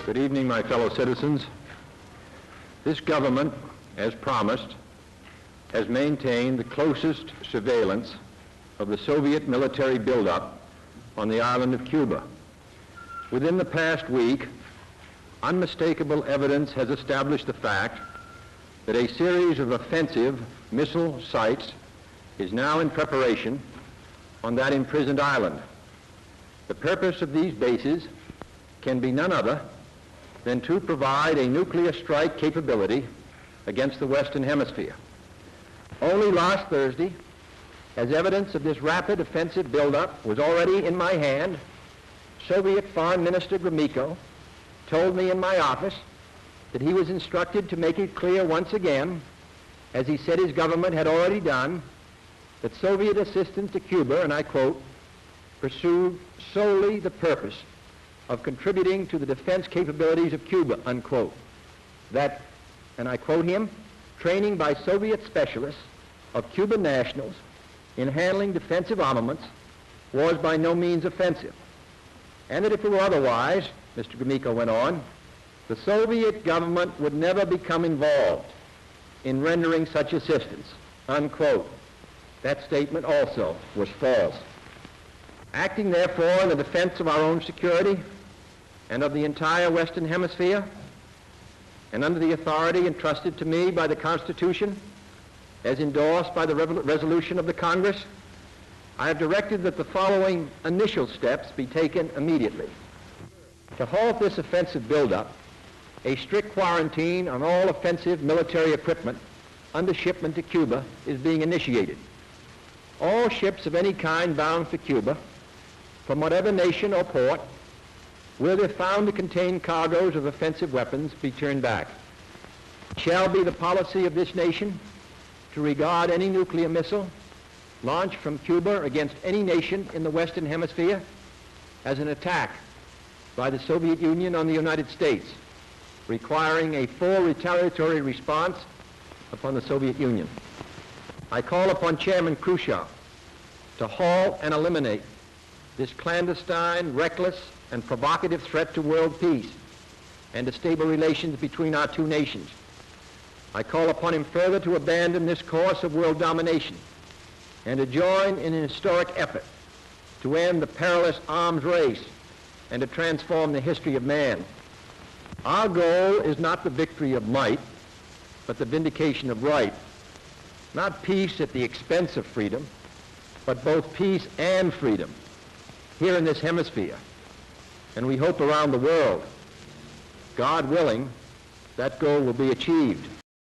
Good evening, my fellow citizens. This government, as promised, has maintained the closest surveillance of the Soviet military buildup on the island of Cuba. Within the past week, unmistakable evidence has established the fact that a series of offensive missile sites is now in preparation on that imprisoned island. The purpose of these bases can be none other than to provide a nuclear strike capability against the Western Hemisphere. Only last Thursday, as evidence of this rapid offensive buildup was already in my hand, Soviet Foreign Minister Gromyko told me in my office that he was instructed to make it clear once again, as he said his government had already done, that Soviet assistance to Cuba, and I quote, pursued solely the purpose of contributing to the defense capabilities of Cuba, unquote. That, and I quote him, training by Soviet specialists of Cuban nationals in handling defensive armaments was by no means offensive. And that if it were otherwise, Mr. Gromyko went on, the Soviet government would never become involved in rendering such assistance, unquote. That statement also was false. Acting therefore in the defense of our own security and of the entire Western Hemisphere, and under the authority entrusted to me by the Constitution, as endorsed by the resolution of the Congress, I have directed that the following initial steps be taken immediately. To halt this offensive buildup, a strict quarantine on all offensive military equipment under shipment to Cuba is being initiated. All ships of any kind bound for Cuba, from whatever nation or port, will, if found to contain cargoes of offensive weapons, be turned back. It shall be the policy of this nation to regard any nuclear missile launched from Cuba against any nation in the Western Hemisphere as an attack by the Soviet Union on the United States, requiring a full retaliatory response upon the Soviet Union. I call upon Chairman Khrushchev to halt and eliminate this clandestine, reckless, and provocative threat to world peace and to stable relations between our two nations. I call upon him further to abandon this course of world domination and to join in an historic effort to end the perilous arms race and to transform the history of man. Our goal is not the victory of might, but the vindication of right. Not peace at the expense of freedom, but both peace and freedom here in this hemisphere, and we hope around the world. God willing, that goal will be achieved.